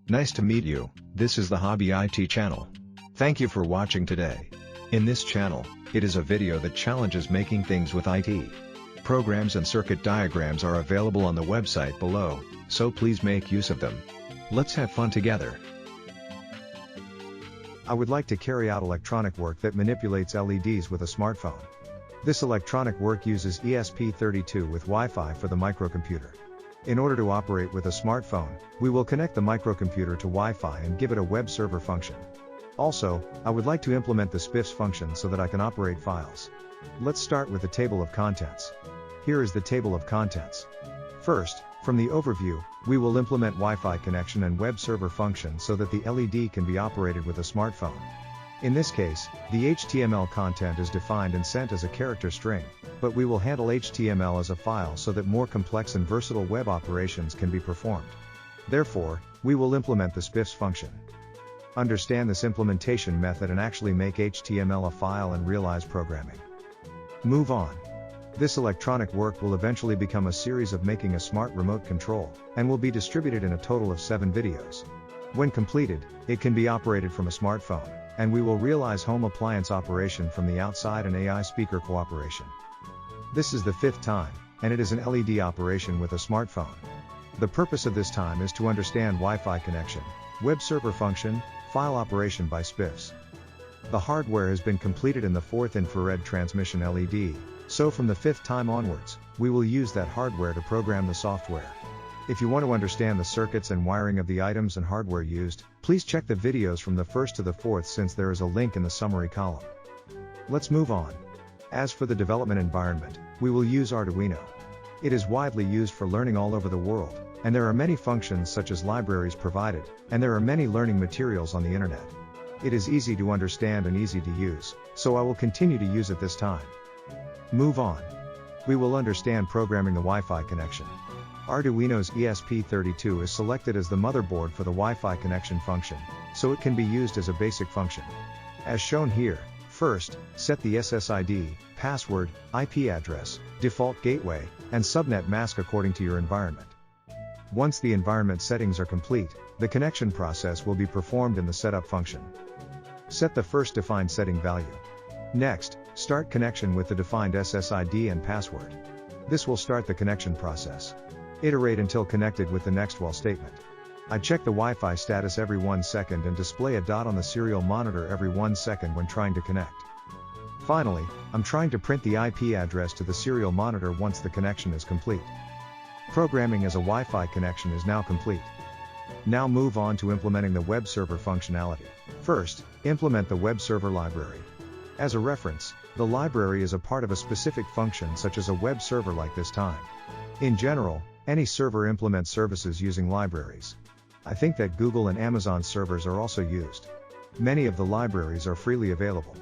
Nice to meet you. This is the Hobby IT channel. Thank you for watching today. In this channel, it is a video that challenges making things with IT. Programs and circuit diagrams are available on the website below, so please make use of them. Let's have fun together. I would like to carry out electronic work that manipulates LEDs with a smartphone. This electronic work uses ESP32 with Wi-Fi for the microcomputer. In order to operate with a smartphone, we will connect the microcomputer to Wi-Fi and give it a web server function. Also, I would like to implement the SPIFFS function so that I can operate files. Let's start with the table of contents. Here is the table of contents. First, from the overview, we will implement Wi-Fi connection and web server function so that the LED can be operated with a smartphone. In this case, the HTML content is defined and sent as a character string, but we will handle HTML as a file so that more complex and versatile web operations can be performed. Therefore, we will implement the SPIFFS function. Understand this implementation method and actually make HTML a file and realize programming. Move on. This electronic work will eventually become a series of making a smart remote control, and will be distributed in a total of 7 videos. When completed, it can be operated from a smartphone, and we will realize home appliance operation from the outside and AI speaker cooperation. This is the 5th time, and it is an LED operation with a smartphone. The purpose of this time is to understand Wi-Fi connection, web server function, file operation by SPIFFS. The hardware has been completed in the 4th infrared transmission LED, so from the 5th time onwards, we will use that hardware to program the software. If you want to understand the circuits and wiring of the items and hardware used, please check the videos from the 1st to the 4th since there is a link in the summary column. Let's move on. As for the development environment, we will use Arduino. It is widely used for learning all over the world, and there are many functions such as libraries provided, and there are many learning materials on the internet. It is easy to understand and easy to use, so I will continue to use it this time. Move on. We will understand programming the Wi-Fi connection. Arduino's ESP32 is selected as the motherboard for the Wi-Fi connection function, so it can be used as a basic function. As shown here, first, set the SSID, password, IP address, default gateway, and subnet mask according to your environment. Once the environment settings are complete, the connection process will be performed in the setup function. Set the first defined setting value. Next, start connection with the defined SSID and password. This will start the connection process. Iterate until connected with the next while statement. I check the Wi-Fi status every 1 second and display a dot on the serial monitor every 1 second when trying to connect. Finally, I'm trying to print the IP address to the serial monitor once the connection is complete. Programming as a Wi-Fi connection is now complete. Now move on to implementing the web server functionality. First, implement the web server library. As a reference, the library is a part of a specific function such as a web server like this time. In general, any server implements services using libraries. I think that Google and Amazon servers are also used. Many of the libraries are freely available.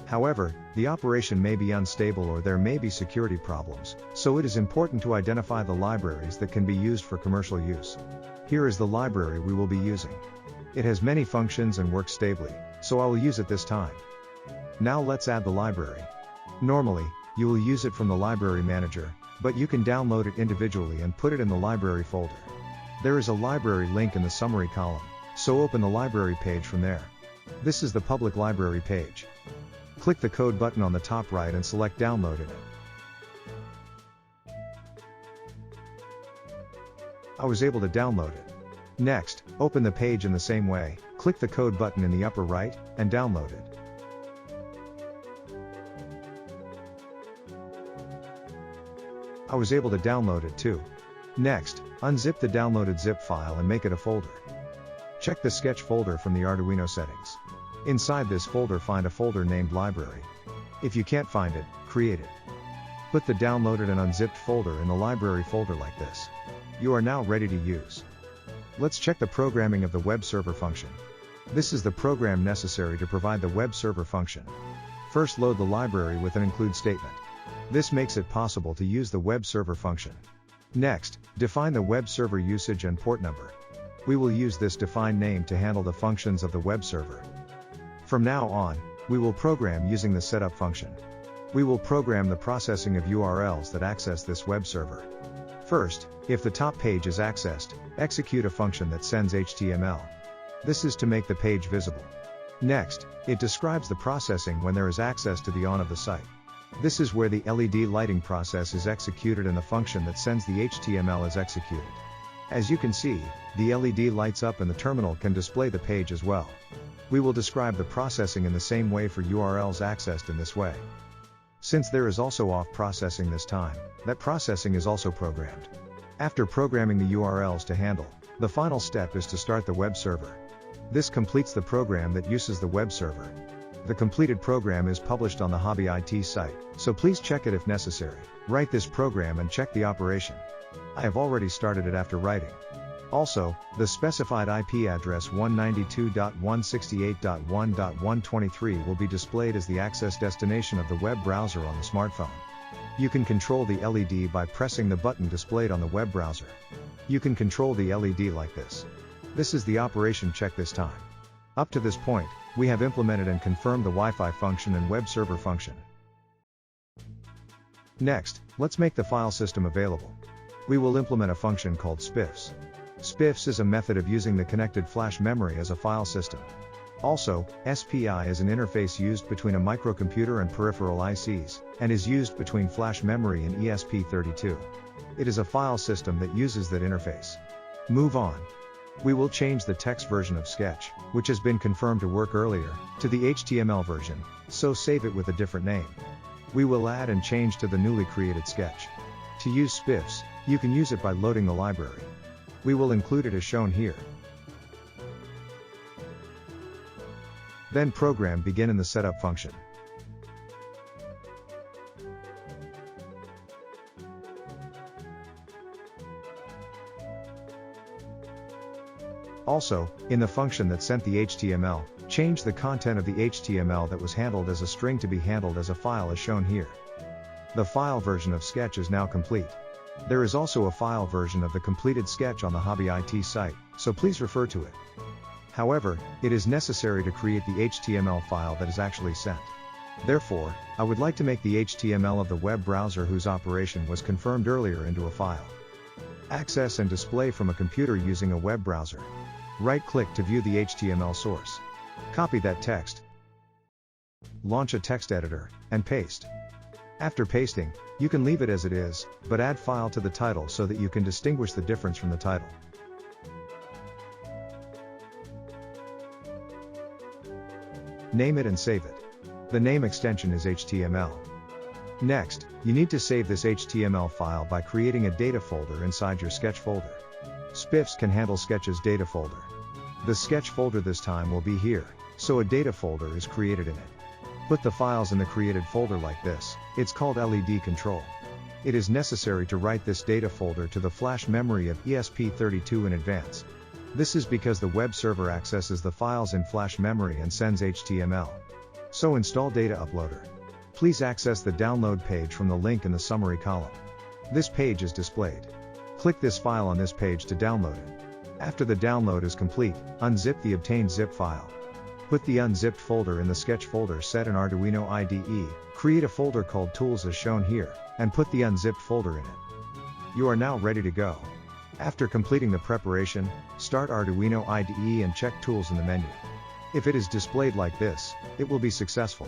However, the operation may be unstable or there may be security problems, so it is important to identify the libraries that can be used for commercial use. Here is the library we will be using. It has many functions and works stably, so I will use it this time. Now let's add the library. Normally, you will use it from the library manager, but you can download it individually and put it in the library folder. There is a library link in the summary column, so open the library page from there. This is the public library page. Click the code button on the top right and select download it. I was able to download it. Next, open the page in the same way, click the code button in the upper right, and download it. I was able to download it too. Next, unzip the downloaded zip file and make it a folder. Check the sketch folder from the Arduino settings. Inside this folder find a folder named library. If you can't find it, create it. Put the downloaded and unzipped folder in the library folder like this. You are now ready to use. Let's check the programming of the web server function. This is the program necessary to provide the web server function. First, load the library with an include statement. This makes it possible to use the web server function. Next, define the web server usage and port number. We will use this defined name to handle the functions of the web server. From now on, we will program using the setup function. We will program the processing of URLs that access this web server. First, if the top page is accessed, execute a function that sends HTML. This is to make the page visible. Next, it describes the processing when there is access to the on of the site. This is where the LED lighting process is executed and the function that sends the HTML is executed. As you can see, the LED lights up and the terminal can display the page as well. We will describe the processing in the same way for URLs accessed in this way. Since there is also off processing this time, that processing is also programmed. After programming the URLs to handle, the final step is to start the web server. This completes the program that uses the web server. The completed program is published on the Hobby IT site, so please check it if necessary. Write this program and check the operation. I have already started it after writing. Also, the specified IP address 192.168.1.123 will be displayed as the access destination of the web browser on the smartphone. You can control the LED by pressing the button displayed on the web browser. You can control the LED like this. This is the operation check this time. Up to this point, we have implemented and confirmed the Wi-Fi function and web server function. Next, let's make the file system available. We will implement a function called SPIFFS. SPIFFS is a method of using the connected flash memory as a file system. Also, SPI is an interface used between a microcomputer and peripheral ICs, and is used between flash memory and ESP32. It is a file system that uses that interface. Move on. We will change the text version of Sketch, which has been confirmed to work earlier, to the HTML version, so save it with a different name. We will add and change to the newly created Sketch. To use SPIFFS, you can use it by loading the library. We will include it as shown here. Then program begin in the setup function. Also, in the function that sent the HTML, change the content of the HTML that was handled as a string to be handled as a file as shown here. The file version of Sketch is now complete. There is also a file version of the completed Sketch on the Hobby IT site, so please refer to it. However, it is necessary to create the HTML file that is actually sent. Therefore, I would like to make the HTML of the web browser whose operation was confirmed earlier into a file. Access and display from a computer using a web browser. Right-click to view the HTML source. Copy that text. Launch a text editor, and paste. After pasting, you can leave it as it is, but add file to the title so that you can distinguish the difference from the title. Name it and save it. The name extension is HTML. Next, you need to save this HTML file by creating a data folder inside your Sketch folder. SPIFFS can handle Sketch's data folder. The Sketch folder this time will be here, so a data folder is created in it. Put the files in the created folder like this. It's called LED control. It is necessary to write this data folder to the flash memory of ESP32 in advance. This is because the web server accesses the files in flash memory and sends HTML. So install Data Uploader. Please access the download page from the link in the summary column. This page is displayed. Click this file on this page to download it. After the download is complete, unzip the obtained zip file. Put the unzipped folder in the Sketch folder set in Arduino IDE, create a folder called Tools as shown here, and put the unzipped folder in it. You are now ready to go. After completing the preparation, start Arduino IDE and check Tools in the menu. If it is displayed like this, it will be successful.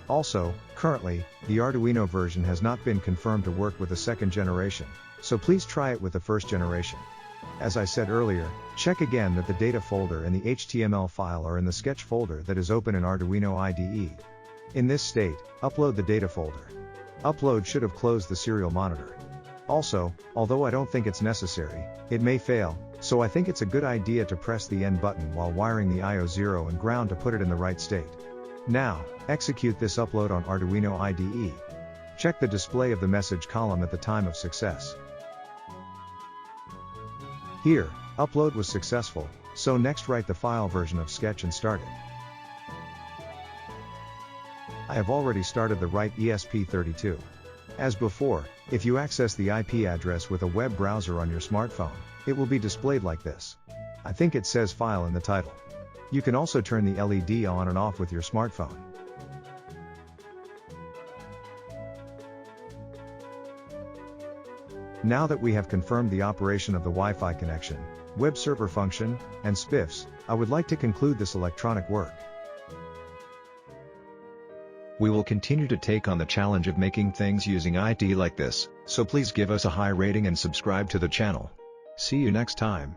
Also, currently, the Arduino version has not been confirmed to work with the second generation, so please try it with the first generation. As I said earlier, check again that the data folder and the HTML file are in the Sketch folder that is open in Arduino IDE. In this state, upload the data folder. Upload should have closed the serial monitor. Also, although I don't think it's necessary, it may fail, so I think it's a good idea to press the N button while wiring the I/O0 and ground to put it in the right state. Now, execute this upload on Arduino IDE. Check the display of the message column at the time of success. Here, upload was successful, so next write the file version of Sketch and start it. I have already started the write ESP32. As before, if you access the IP address with a web browser on your smartphone, it will be displayed like this. I think it says file in the title. You can also turn the LED on and off with your smartphone. Now that we have confirmed the operation of the Wi-Fi connection, web server function, and SPIFFS, I would like to conclude this electronic work. We will continue to take on the challenge of making things using IT like this, so please give us a high rating and subscribe to the channel. See you next time.